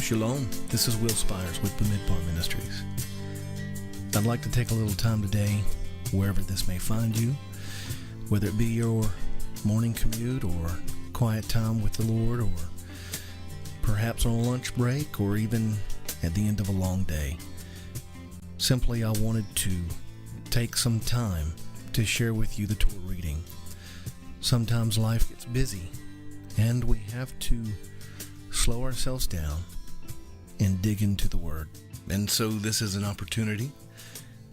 Shalom, this is Will Spires with Bamidbar Ministries. I'd like to take a little time today, wherever this may find you, whether it be your morning commute or quiet time with the Lord, or perhaps on a lunch break, or even at the end of a long day. Simply, I wanted to take some time to share with you the Torah reading. Sometimes life gets busy, and we have to slow ourselves down and dig into the Word. And so this is an opportunity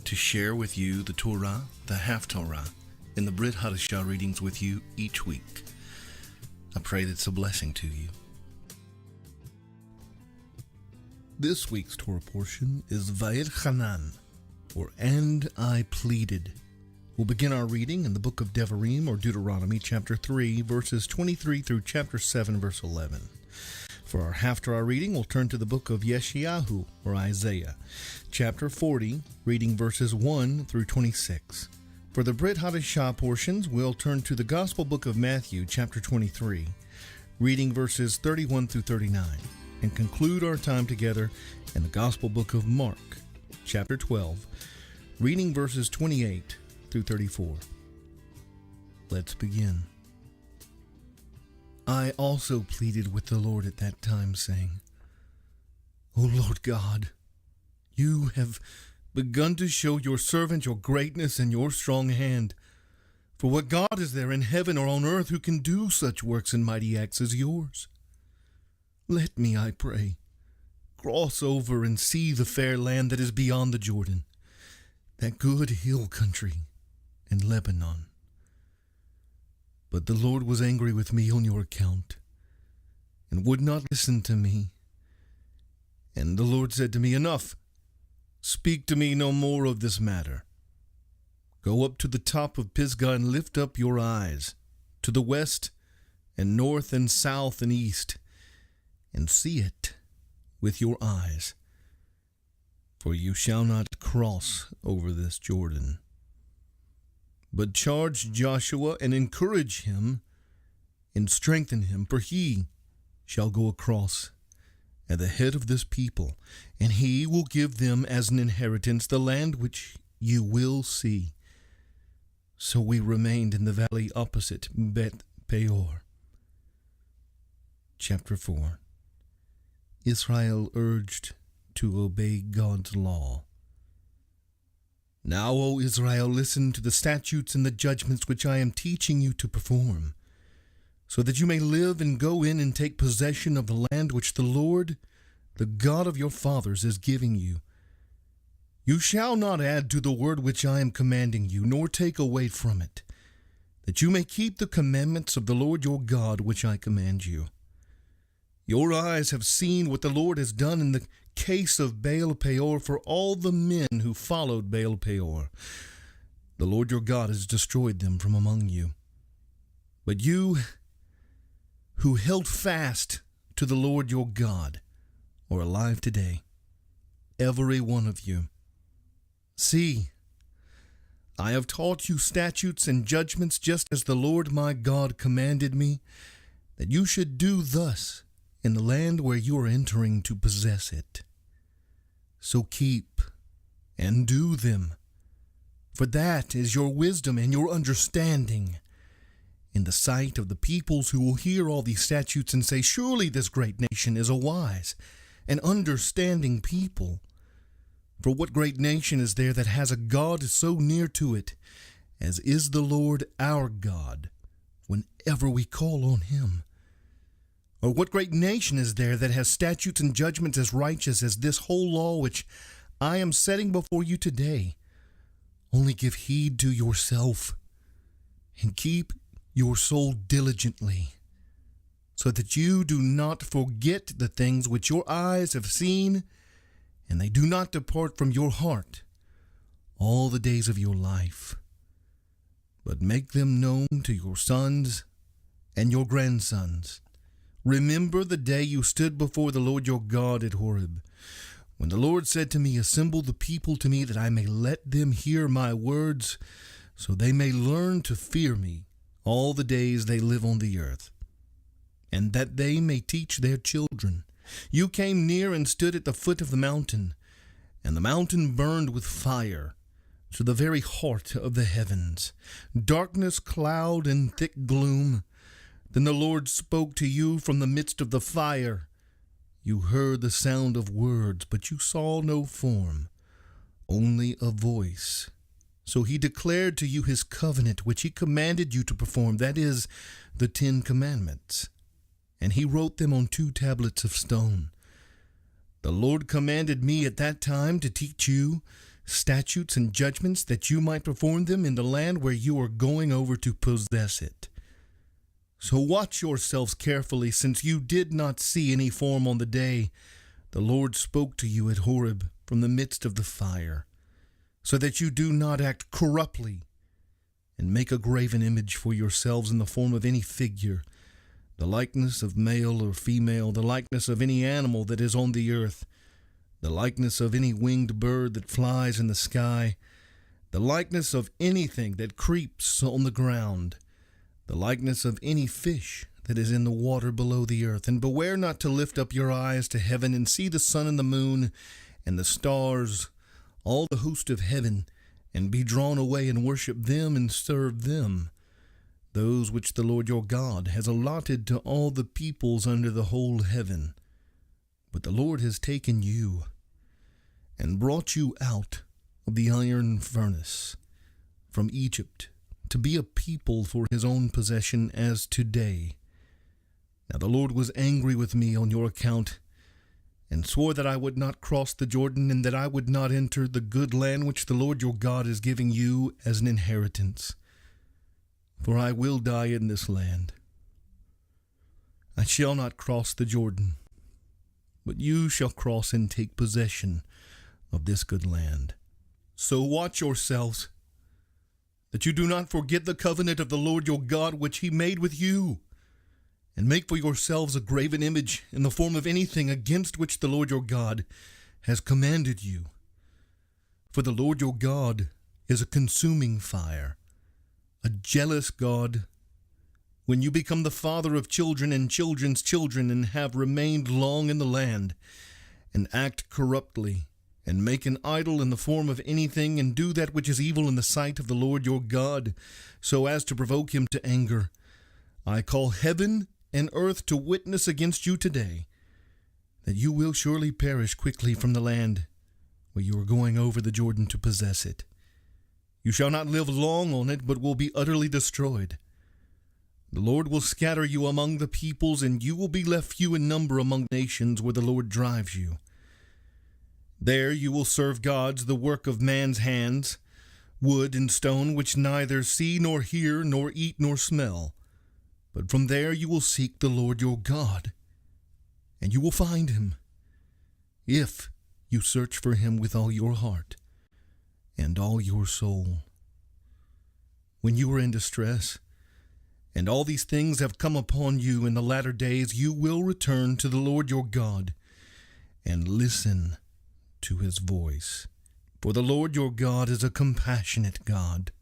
to share with you the Torah, the Haftarah, and the Brit Chadasha readings with you each week. I pray that it's a blessing to you. This week's Torah portion is Vayelchanan, or And I Pleaded. We'll begin our reading in the book of Devarim, or Deuteronomy, chapter 3, verses 23 through chapter 7, verse 11. For our Haftarah reading, we'll turn to the book of Yeshayahu, or Isaiah, chapter 40, reading verses 1 through 26. For the Brit Chadasha portions, we'll turn to the Gospel book of Matthew, chapter 23, reading verses 31 through 39, and conclude our time together in the Gospel book of Mark, chapter 12, reading verses 28 through 34. Let's begin. I also pleaded with the Lord at that time, saying, O Lord God, you have begun to show your servant your greatness and your strong hand. For what God is there in heaven or on earth who can do such works and mighty acts as yours? Let me, I pray, cross over and see the fair land that is beyond the Jordan, that good hill country and Lebanon. But the Lord was angry with me on your account, and would not listen to me. And the Lord said to me, Enough! Speak to me no more of this matter. Go up to the top of Pisgah and lift up your eyes to the west and north and south and east, and see it with your eyes. For you shall not cross over this Jordan. But charge Joshua and encourage him and strengthen him, for he shall go across at the head of this people, and he will give them as an inheritance the land which you will see. So we remained in the valley opposite Bet Peor. Chapter 4. Israel urged to obey God's law. Now, O Israel, listen to the statutes and the judgments which I am teaching you to perform, so that you may live and go in and take possession of the land which the Lord, the God of your fathers, is giving you. You shall not add to the word which I am commanding you, nor take away from it, that you may keep the commandments of the Lord your God which I command you. Your eyes have seen what the Lord has done in the case of Baal Peor for all the men who followed Baal Peor. The Lord your God has destroyed them from among you. But you who held fast to the Lord your God are alive today, every one of you. See, I have taught you statutes and judgments just as the Lord my God commanded me, that you should do thus in the land where you are entering to possess it. So keep and do them, for that is your wisdom and your understanding in the sight of the peoples who will hear all these statutes and say, Surely this great nation is a wise and understanding people. For what great nation is there that has a God so near to it as is the Lord our God whenever we call on him? Or what great nation is there that has statutes and judgments as righteous as this whole law which I am setting before you today? Only give heed to yourself, and keep your soul diligently, so that you do not forget the things which your eyes have seen, and they do not depart from your heart all the days of your life, but make them known to your sons and your grandsons. Remember the day you stood before the Lord your God at Horeb, when the Lord said to me, Assemble the people to me, that I may let them hear my words, so they may learn to fear me all the days they live on the earth, and that they may teach their children, You came near and stood at the foot of the mountain, and the mountain burned with fire to the very heart of the heavens. Darkness, cloud, and thick gloom. Then the Lord spoke to you from the midst of the fire. You heard the sound of words, but you saw no form, only a voice. So he declared to you his covenant, which he commanded you to perform, that is, the 10 Commandments. And he wrote them on 2 tablets of stone. The Lord commanded me at that time to teach you statutes and judgments, that you might perform them in the land where you are going over to possess it. So watch yourselves carefully, since you did not see any form on the day the Lord spoke to you at Horeb from the midst of the fire, so that you do not act corruptly and make a graven image for yourselves in the form of any figure, the likeness of male or female, the likeness of any animal that is on the earth, the likeness of any winged bird that flies in the sky, the likeness of anything that creeps on the ground, the likeness of any fish that is in the water below the earth. And beware not to lift up your eyes to heaven and see the sun and the moon and the stars, all the host of heaven, and be drawn away and worship them and serve them, those which the Lord your God has allotted to all the peoples under the whole heaven. But the Lord has taken you and brought you out of the iron furnace from Egypt, to be a people for his own possession as today. Now the Lord was angry with me on your account, and swore that I would not cross the Jordan, and that I would not enter the good land which the Lord your God is giving you as an inheritance. For I will die in this land. I shall not cross the Jordan, but you shall cross and take possession of this good land. So watch yourselves, that you do not forget the covenant of the Lord your God which he made with you, and make for yourselves a graven image in the form of anything against which the Lord your God has commanded you. For the Lord your God is a consuming fire, a jealous God. When you become the father of children and children's children, and have remained long in the land, and act corruptly, and make an idol in the form of anything, and do that which is evil in the sight of the Lord your God, so as to provoke him to anger, I call heaven and earth to witness against you today, that you will surely perish quickly from the land where you are going over the Jordan to possess it. You shall not live long on it, but will be utterly destroyed. The Lord will scatter you among the peoples, and you will be left few in number among nations where the Lord drives you. There you will serve gods, the work of man's hands, wood and stone, which neither see nor hear nor eat nor smell. But from there you will seek the Lord your God, and you will find him, if you search for him with all your heart and all your soul. When you are in distress, and all these things have come upon you in the latter days, you will return to the Lord your God, and listen to his voice. For the Lord your God is a compassionate God.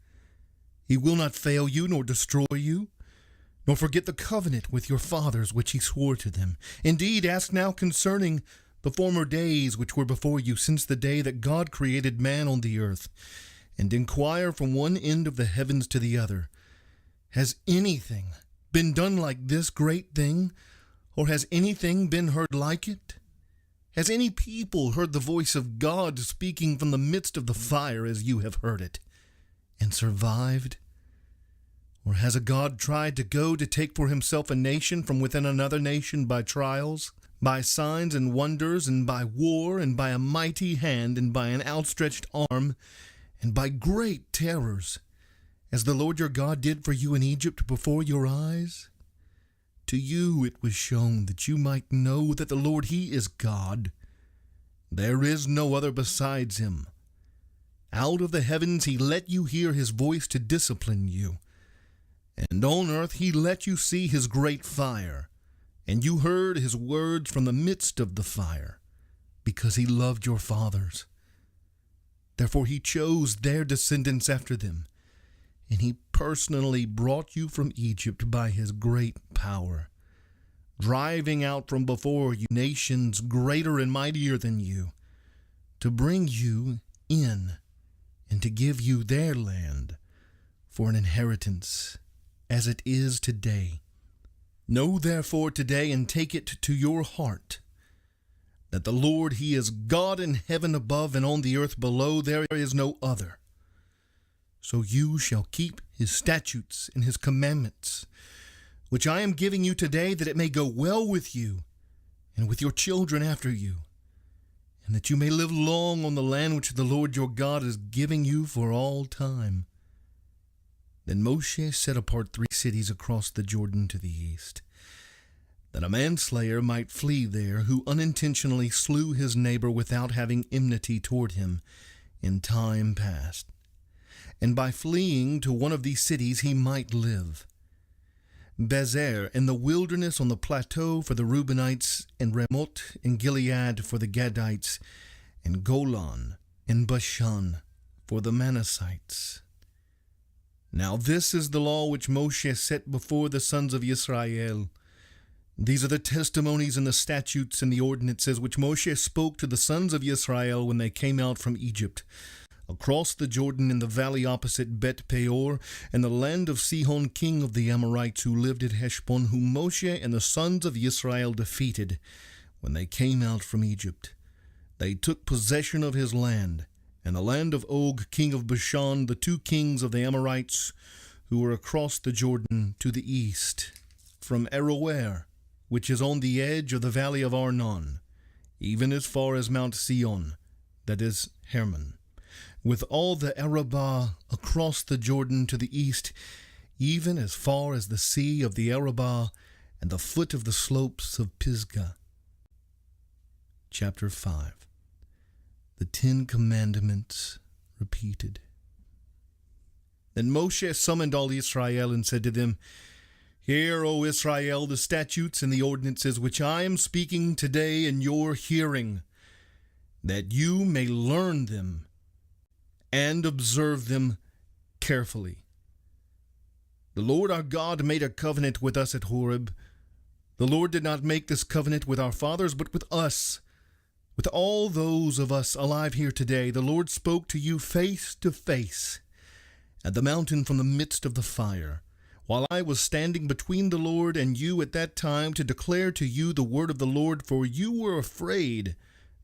He will not fail you nor destroy you, nor forget the covenant with your fathers which he swore to them. Indeed, ask now concerning the former days which were before you, since the day that God created man on the earth, and inquire from one end of the heavens to the other, has anything been done like this great thing, or has anything been heard like it? Has any people heard the voice of God speaking from the midst of the fire as you have heard it, and survived? Or has a God tried to go to take for himself a nation from within another nation by trials, by signs and wonders, and by war, and by a mighty hand, and by an outstretched arm, and by great terrors, as the Lord your God did for you in Egypt before your eyes? To you it was shown that you might know that the Lord, he is God. There is no other besides him. Out of the heavens he let you hear his voice to discipline you, and on earth he let you see his great fire, and you heard his words from the midst of the fire, because he loved your fathers. Therefore he chose their descendants after them, and he personally brought you from Egypt by his great power, driving out from before you nations greater and mightier than you, to bring you in and to give you their land for an inheritance, as it is today. Know therefore today, and take it to your heart, that the Lord, He is God in heaven above and on the earth below. There is no other. So you shall keep His statutes and His commandments, which I am giving you today, that it may go well with you and with your children after you, and that you may live long on the land which the Lord your God is giving you for all time. Then Moshe set apart 3 cities across the Jordan to the east, that a manslayer might flee there who unintentionally slew his neighbor without having enmity toward him in time past. And by fleeing to one of these cities he might live. Bezer in the wilderness on the plateau for the Reubenites, and Ramoth in Gilead for the Gadites, and Golan in Bashan for the Manassites. Now this is the law which Moshe set before the sons of Israel. These are the testimonies and the statutes and the ordinances which Moshe spoke to the sons of Israel when they came out from Egypt, across the Jordan in the valley opposite Bet Peor, and the land of Sihon king of the Amorites, who lived at Heshbon, whom Moshe and the sons of Israel defeated when they came out from Egypt. They took possession of his land, and the land of Og king of Bashan, the 2 kings of the Amorites, who were across the Jordan to the east, from Aroer, which is on the edge of the valley of Arnon, even as far as Mount Sion, that is Hermon, with all the Arabah across the Jordan to the east, even as far as the sea of the Arabah and the foot of the slopes of Pisgah. Chapter 5. The 10 Commandments repeated. Then Moshe summoned all Israel and said to them, Hear, O Israel, the statutes and the ordinances which I am speaking today in your hearing, that you may learn them and observe them carefully. The Lord our God made a covenant with us at Horeb. The Lord did not make this covenant with our fathers, but with us, with all those of us alive here today. The Lord spoke to you face to face at the mountain from the midst of the fire, while I was standing between the Lord and you at that time to declare to you the word of the Lord, for you were afraid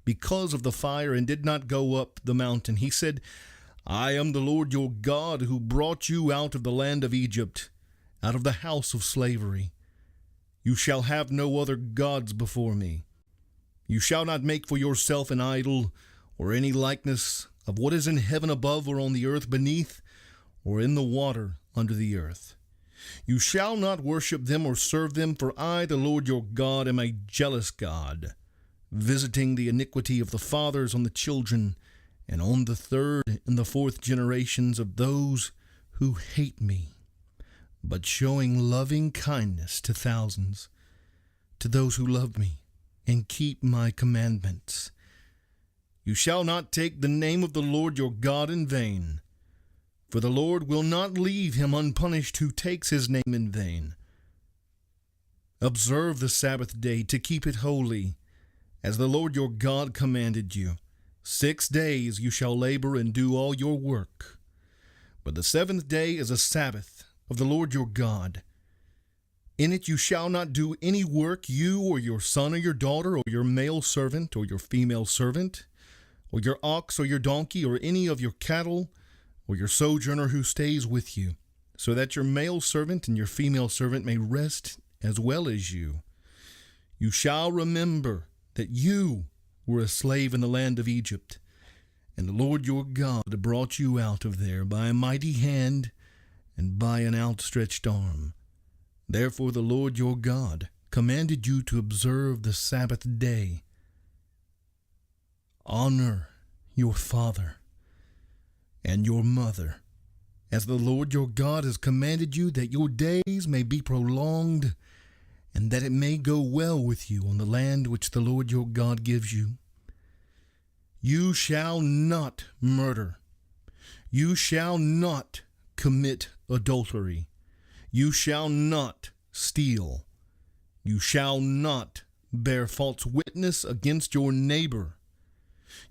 because of the fire and did not go up the mountain. He said, I am the Lord your God, who brought you out of the land of Egypt, out of the house of slavery. You shall have no other gods before me. You shall not make for yourself an idol, or any likeness of what is in heaven above, or on the earth beneath, or in the water under the earth. You shall not worship them or serve them, for I, the Lord your God, am a jealous God, visiting the iniquity of the fathers on the children, and on the 3rd and the 4th generations of those who hate me, but showing loving kindness to thousands, to those who love me and keep my commandments. You shall not take the name of the Lord your God in vain, for the Lord will not leave him unpunished who takes his name in vain. Observe the Sabbath day to keep it holy, as the Lord your God commanded you. 6 days you shall labor and do all your work, but the 7th day is a Sabbath of the Lord your God. In it you shall not do any work, you or your son or your daughter, or your male servant or your female servant, or your ox or your donkey, or any of your cattle, or your sojourner who stays with you, so that your male servant and your female servant may rest as well as you. You shall remember that you were a slave in the land of Egypt, and the Lord your God brought you out of there by a mighty hand and by an outstretched arm. Therefore the Lord your God commanded you to observe the Sabbath day. Honor your father and your mother, as the Lord your God has commanded you, that your days may be prolonged, and that it may go well with you on the land which the Lord your God gives you. You shall not murder. You shall not commit adultery. You shall not steal. You shall not bear false witness against your neighbor.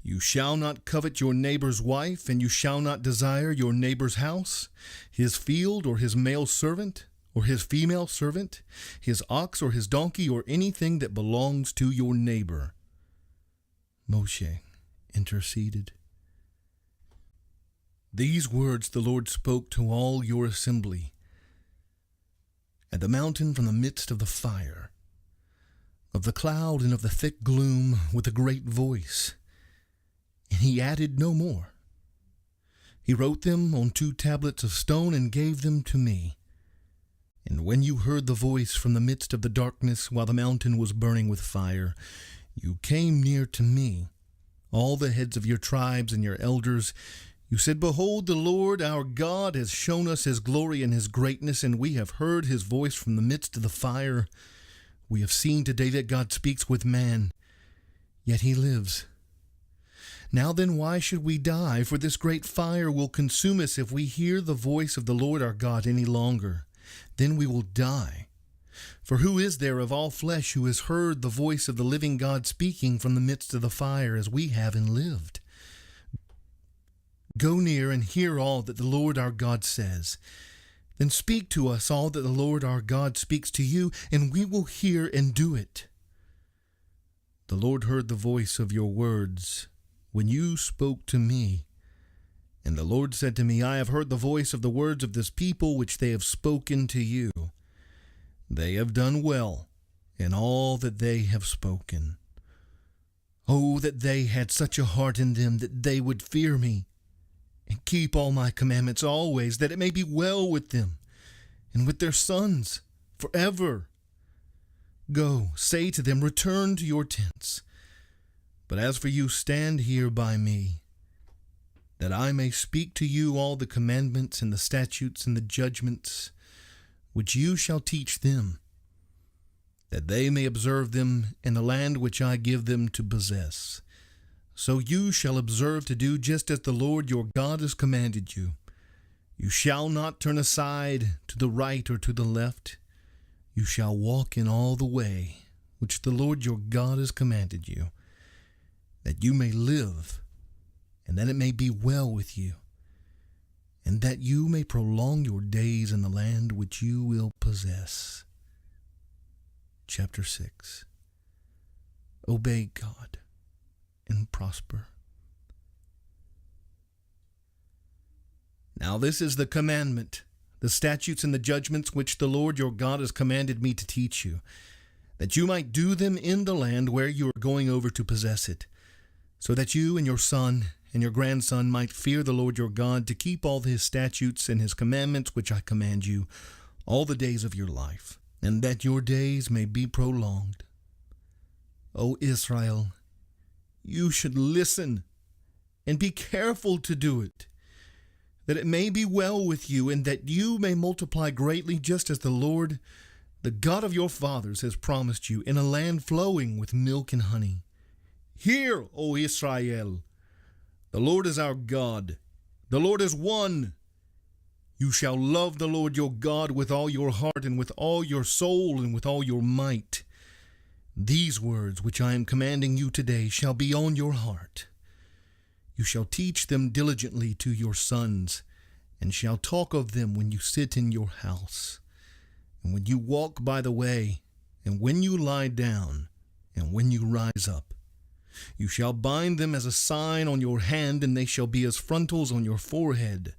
You shall not covet your neighbor's wife, and you shall not desire your neighbor's house, his field, or his male servant, or his female servant, his ox or his donkey, or anything that belongs to your neighbor. Moshe interceded. These words the Lord spoke to all your assembly at the mountain from the midst of the fire, of the cloud and of the thick gloom, with a great voice. And he added no more. He wrote them on 2 tablets of stone and gave them to me. And when you heard the voice from the midst of the darkness while the mountain was burning with fire, you came near to me, all the heads of your tribes and your elders. You said, Behold, the Lord our God has shown us his glory and his greatness, and we have heard his voice from the midst of the fire. We have seen today that God speaks with man, yet he lives. Now then, why should we die? For this great fire will consume us if we hear the voice of the Lord our God any longer. Then we will die. For who is there of all flesh who has heard the voice of the living God speaking from the midst of the fire as we have and lived? Go near and hear all that the Lord our God says. Then speak to us all that the Lord our God speaks to you, and we will hear and do it. The Lord heard the voice of your words when you spoke to me. And the Lord said to me, I have heard the voice of the words of this people which they have spoken to you. They have done well in all that they have spoken. Oh, that they had such a heart in them that they would fear me and keep all my commandments always, that it may be well with them and with their sons forever. Go, say to them, return to your tents. But as for you, stand here by me, that I may speak to you all the commandments and the statutes and the judgments which you shall teach them, that they may observe them in the land which I give them to possess. So you shall observe to do just as the Lord your God has commanded you. You shall not turn aside to the right or to the left. You shall walk in all the way which the Lord your God has commanded you, that you may live, and that it may be well with you, and that you may prolong your days in the land which you will possess. Chapter 6. Obey God and prosper. Now this is the commandment, the statutes and the judgments which the Lord your God has commanded me to teach you, that you might do them in the land where you are going over to possess it, so that you and your son and your grandson might fear the Lord your God, to keep all his statutes and his commandments which I command you all the days of your life, and that your days may be prolonged. O Israel, you should listen and be careful to do it, that it may be well with you, and that you may multiply greatly, just as the Lord, the God of your fathers, has promised you, in a land flowing with milk and honey. Hear, O Israel, the Lord is our God. The Lord is one. You shall love the Lord your God with all your heart and with all your soul and with all your might. These words which I am commanding you today shall be on your heart. You shall teach them diligently to your sons, and shall talk of them when you sit in your house, and when you walk by the way, and when you lie down, and when you rise up. You shall bind them as a sign on your hand, and they shall be as frontals on your forehead.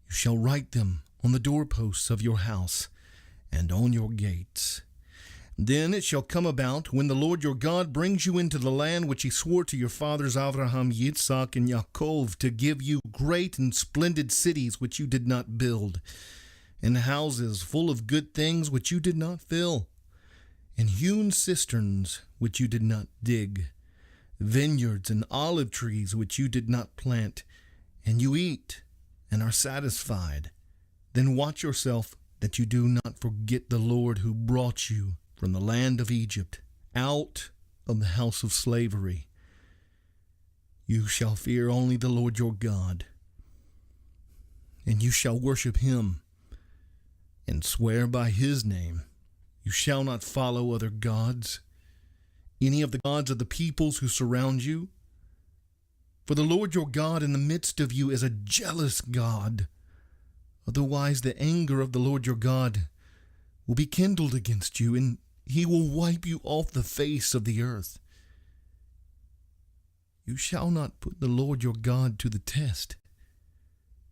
You shall write them on the doorposts of your house and on your gates. Then it shall come about, when the Lord your God brings you into the land which he swore to your fathers Abraham, Yitzhak, and Yaakov, to give you great and splendid cities which you did not build, and houses full of good things which you did not fill, and hewn cisterns which you did not dig, vineyards and olive trees which you did not plant, and you eat and are satisfied. Then watch yourself that you do not forget the Lord who brought you from the land of Egypt, out of the house of slavery. You shall fear only the Lord your God, and you shall worship him, and swear by his name. You shall not follow other gods, any of the gods of the peoples who surround you. For the Lord your God in the midst of you is a jealous God. Otherwise the anger of the Lord your God will be kindled against you, and he will wipe you off the face of the earth. You shall not put the Lord your God to the test,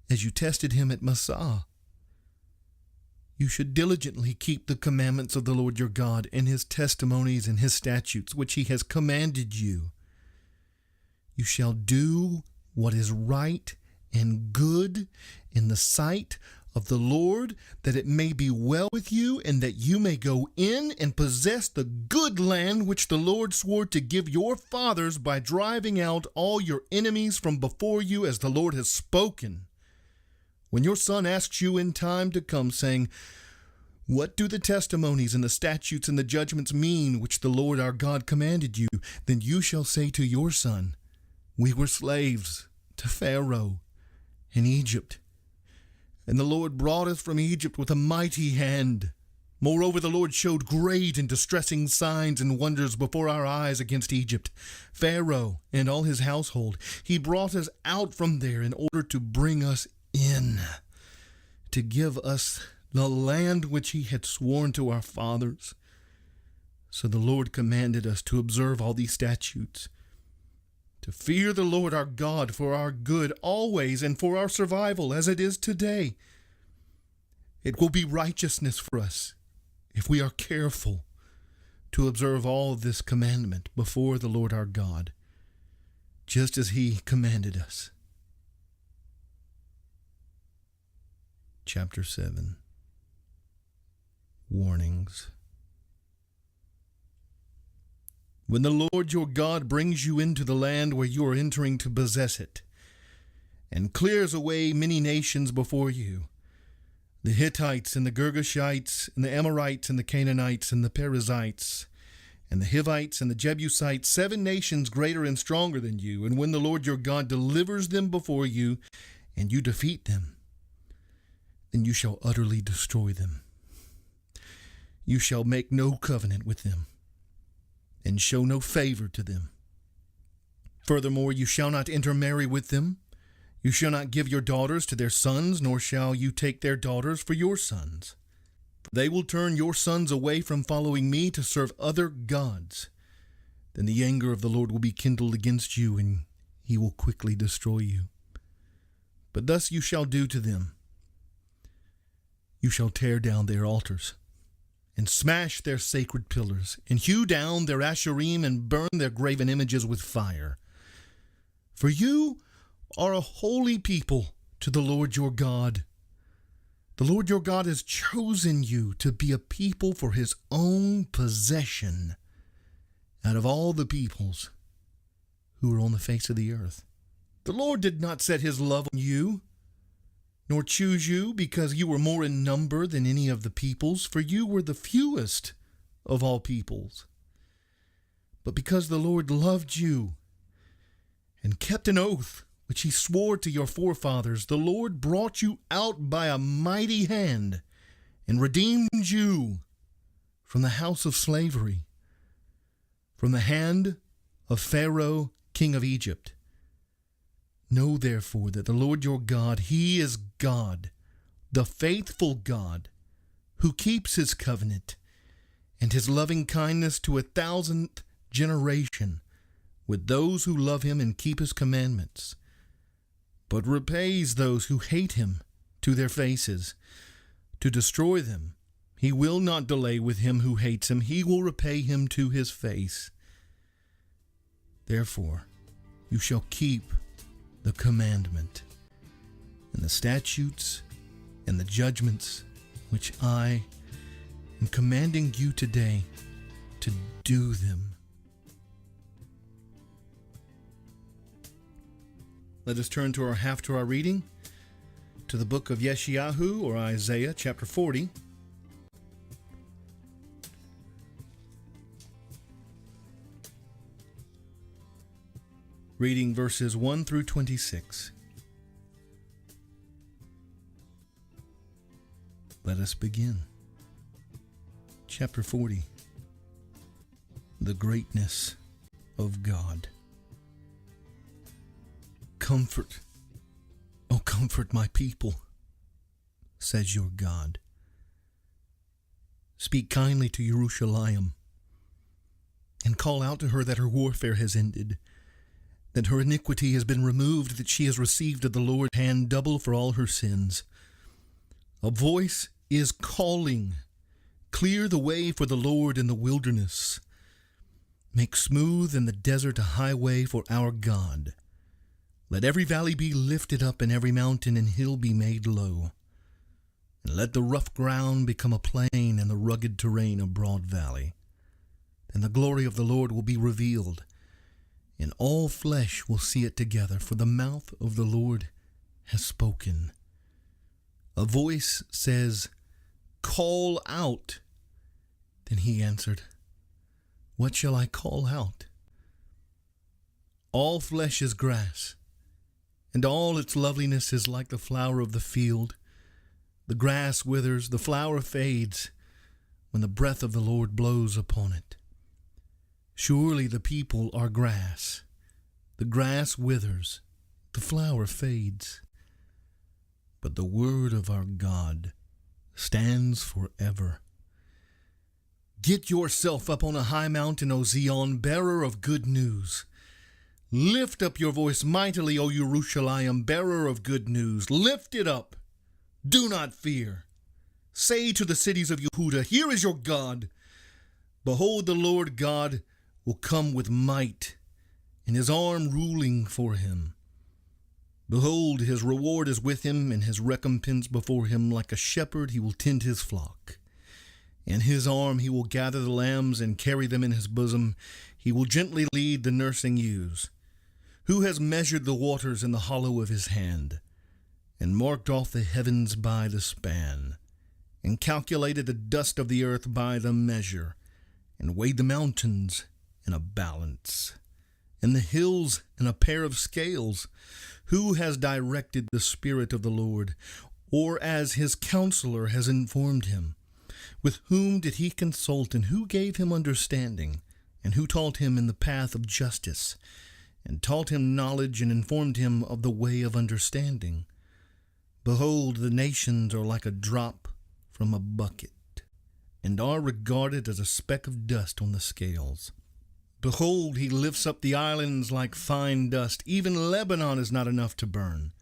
as you tested him at Massah. You should diligently keep the commandments of the Lord your God and his testimonies and his statutes, which he has commanded you. You shall do what is right and good in the sight of the Lord, that it may be well with you, and that you may go in and possess the good land which the Lord swore to give your fathers by driving out all your enemies from before you, as the Lord has spoken. When your son asks you in time to come, saying, "What do the testimonies and the statutes and the judgments mean which the Lord our God commanded you?" then you shall say to your son, "We were slaves to Pharaoh in Egypt, and the Lord brought us from Egypt with a mighty hand. Moreover, the Lord showed great and distressing signs and wonders before our eyes against Egypt, Pharaoh and all his household. He brought us out from there in order to bring us in, to give us the land which he had sworn to our fathers. So the Lord commanded us to observe all these statutes, to fear the Lord our God for our good always and for our survival, as it is today. It will be righteousness for us if we are careful to observe all this commandment before the Lord our God, just as he commanded us. Chapter 7. Warnings. When the Lord your God brings you into the land where you are entering to possess it, and clears away many nations before you, the Hittites and the Girgashites and the Amorites and the Canaanites and the Perizzites and the Hivites and the Jebusites, 7 nations greater and stronger than you, and when the Lord your God delivers them before you, and you defeat them, then you shall utterly destroy them. You shall make no covenant with them, and show no favor to them. Furthermore, you shall not intermarry with them. You shall not give your daughters to their sons, nor shall you take their daughters for your sons. For they will turn your sons away from following me to serve other gods. Then the anger of the Lord will be kindled against you, and he will quickly destroy you. But thus you shall do to them. You shall tear down their altars, and smash their sacred pillars, and hew down their asherim, and burn their graven images with fire. For you are a holy people to the Lord your God. The Lord your God has chosen you to be a people for his own possession out of all the peoples who are on the face of the earth. The Lord did not set his love on you, nor choose you because you were more in number than any of the peoples, for you were the fewest of all peoples. But because the Lord loved you and kept an oath which he swore to your forefathers, the Lord brought you out by a mighty hand and redeemed you from the house of slavery, from the hand of Pharaoh, king of Egypt. Know therefore that the Lord your God, he is God, the faithful God, who keeps his covenant and his loving kindness to 1,000th generation with those who love him and keep his commandments, but repays those who hate him to their faces, to destroy them. He will not delay with him who hates him. He will repay him to his face. Therefore, you shall keep the commandment and the statutes and the judgments which I am commanding you today to do them. Let us turn to our Haftarah reading, to the book of Yeshayahu, or Isaiah, chapter 40. Reading verses 1 through 26. Let us begin. Chapter 40. The greatness of God. Comfort, oh comfort my people, says your God. Speak kindly to Jerusalem, and call out to her that her warfare has ended, that her iniquity has been removed, that she has received of the Lord's hand double for all her sins. A voice is calling, clear the way for the Lord in the wilderness. Make smooth in the desert a highway for our God. Let every valley be lifted up, and every mountain and hill be made low. And let the rough ground become a plain, and the rugged terrain a broad valley. Then the glory of the Lord will be revealed, and all flesh will see it together, for the mouth of the Lord has spoken. A voice says, "Call out." Then he answered, "What shall I call out?" All flesh is grass, and all its loveliness is like the flower of the field. The grass withers, the flower fades, when the breath of the Lord blows upon it. Surely the people are grass. The grass withers, the flower fades. But the word of our God stands forever. Get yourself up on a high mountain, O Zion, bearer of good news. Lift up your voice mightily, O Jerusalem, bearer of good news. Lift it up. Do not fear. Say to the cities of Yehuda, "Here is your God." Behold, the Lord God will come with might, and his arm ruling for him. Behold, his reward is with him, and his recompense before him. Like a shepherd he will tend his flock. In his arm he will gather the lambs and carry them in his bosom. He will gently lead the nursing ewes. Who has measured the waters in the hollow of his hand, and marked off the heavens by the span, and calculated the dust of the earth by the measure, and weighed the mountains in a balance, and the hills in a pair of scales? Who has directed the Spirit of the Lord, or as his counselor has informed him? With whom did he consult, and who gave him understanding? And who taught him in the path of justice, and taught him knowledge, and informed him of the way of understanding? Behold, the nations are like a drop from a bucket, and are regarded as a speck of dust on the scales. Behold, he lifts up the islands like fine dust. Even Lebanon is not enough to burn,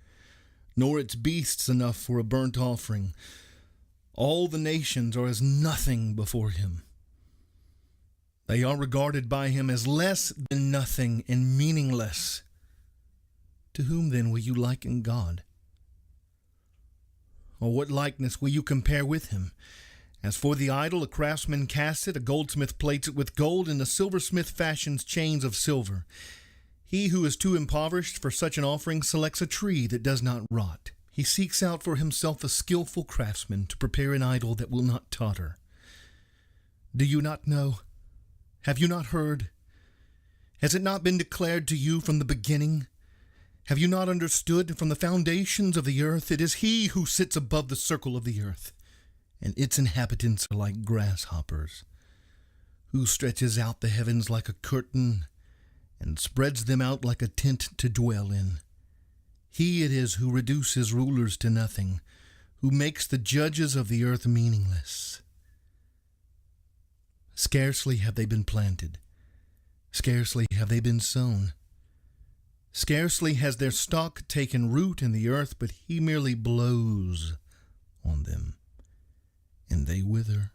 nor its beasts enough for a burnt offering. All the nations are as nothing before him. They are regarded by him as less than nothing and meaningless. To whom then will you liken God? Or what likeness will you compare with him? As for the idol, a craftsman casts it, a goldsmith plates it with gold, and a silversmith fashions chains of silver. He who is too impoverished for such an offering selects a tree that does not rot. He seeks out for himself a skillful craftsman to prepare an idol that will not totter. Do you not know? Have you not heard? Has it not been declared to you from the beginning? Have you not understood from the foundations of the earth? It is he who sits above the circle of the earth, and its inhabitants are like grasshoppers, who stretches out the heavens like a curtain, and spreads them out like a tent to dwell in. He it is who reduces rulers to nothing, who makes the judges of the earth meaningless. Scarcely have they been planted, scarcely have they been sown. Scarcely has their stalk taken root in the earth, but he merely blows on them, and they wither,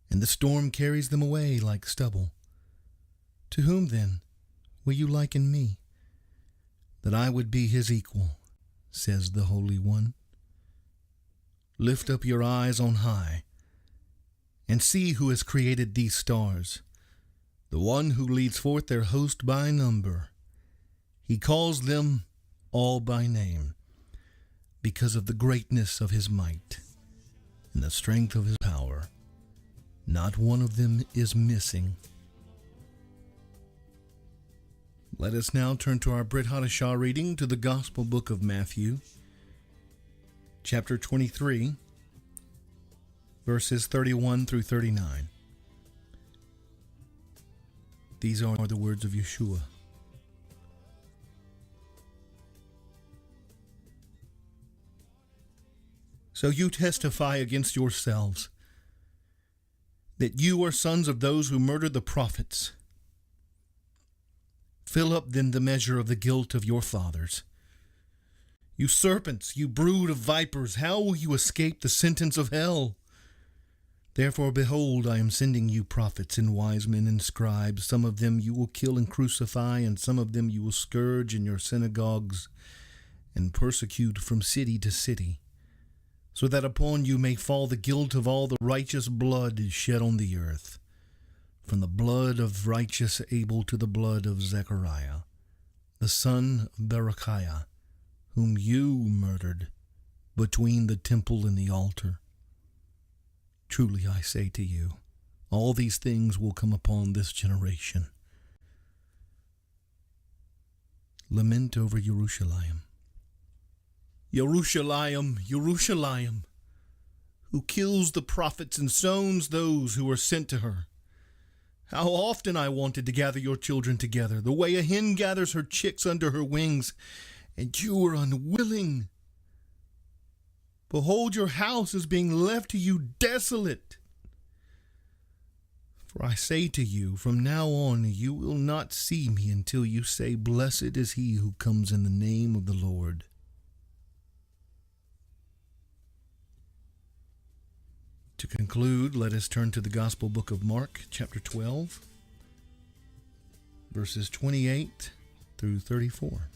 and the storm carries them away like stubble. To whom then will you liken me, that I would be his equal, says the Holy One? Lift up your eyes on high, and see who has created these stars, the one who leads forth their host by number. He calls them all by name, because of the greatness of his might and the strength of his power. Not one of them is missing. Let us now turn to our Brit Chadasha reading to the Gospel book of Matthew, chapter 23, verses 31 through 39. These are the words of Yeshua. So you testify against yourselves that you are sons of those who murdered the prophets. Fill up then the measure of the guilt of your fathers. You serpents, you brood of vipers, how will you escape the sentence of hell? Therefore, behold, I am sending you prophets and wise men and scribes. Some of them you will kill and crucify, and some of them you will scourge in your synagogues and persecute from city to city, so that upon you may fall the guilt of all the righteous blood shed on the earth, from the blood of righteous Abel to the blood of Zechariah, the son of Berechiah, whom you murdered between the temple and the altar. Truly I say to you, all these things will come upon this generation. Lament over Jerusalem. Jerusalem, Jerusalem, who kills the prophets and stones those who are sent to her. How often I wanted to gather your children together, the way a hen gathers her chicks under her wings, and you were unwilling. Behold, your house is being left to you desolate. For I say to you, from now on you will not see me until you say, Blessed is he who comes in the name of the Lord. To conclude, let us turn to the Gospel book of Mark, chapter 12, verses 28 through 34.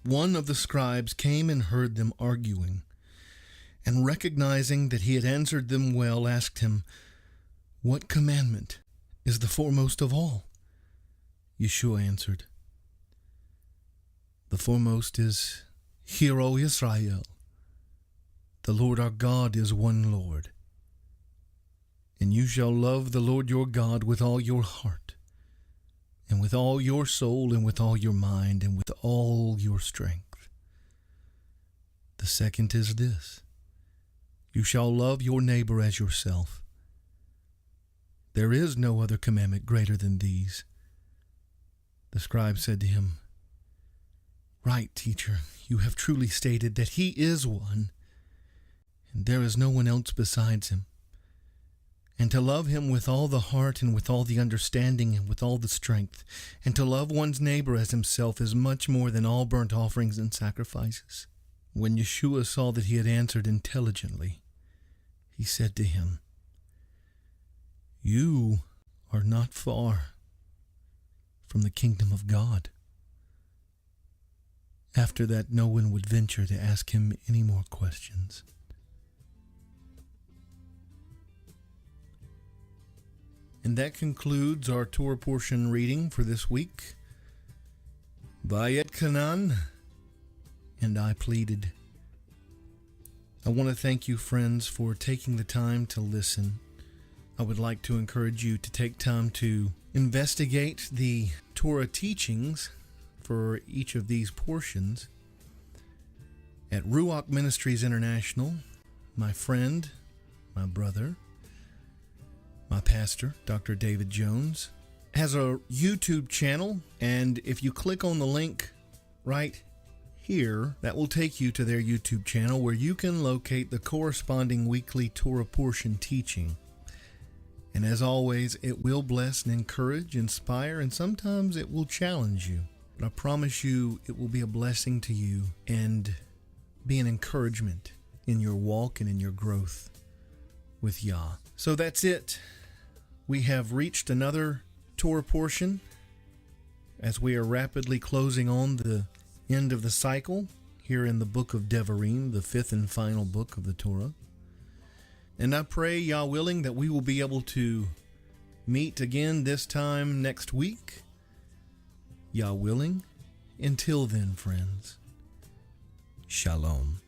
One of the scribes came and heard them arguing, and recognizing that he had answered them well, asked him, What commandment is the foremost of all? Yeshua answered, The foremost is, Hear, O Israel, the Lord our God is one Lord. And you shall love the Lord your God with all your heart, and with all your soul, and with all your mind, and with all your strength. The second is this, you shall love your neighbor as yourself. There is no other commandment greater than these. The scribe said to him, Right, teacher, you have truly stated that he is one, and there is no one else besides him. And to love him with all the heart and with all the understanding and with all the strength, and to love one's neighbor as himself is much more than all burnt offerings and sacrifices. When Yeshua saw that he had answered intelligently, he said to him, You are not far from the kingdom of God. After that, no one would venture to ask him any more questions. And that concludes our Torah portion reading for this week. Vayet Kanan, and I pleaded. I want to thank you, friends, for taking the time to listen. I would like to encourage you to take time to investigate the Torah teachings for each of these portions. At Ruach Ministries International, my friend, my brother, my pastor, Dr. David Jones, has a YouTube channel, and if you click on the link right here, that will take you to their YouTube channel where you can locate the corresponding weekly Torah portion teaching. And as always, it will bless and encourage, inspire, and sometimes it will challenge you. But I promise you it will be a blessing to you and be an encouragement in your walk and in your growth with Yah. So that's it. We have reached another Torah portion as we are rapidly closing on the end of the cycle here in the book of Devarim, the fifth and final book of the Torah. And I pray, Yah willing, that we will be able to meet again this time next week. Yah willing. Until then, friends, Shalom.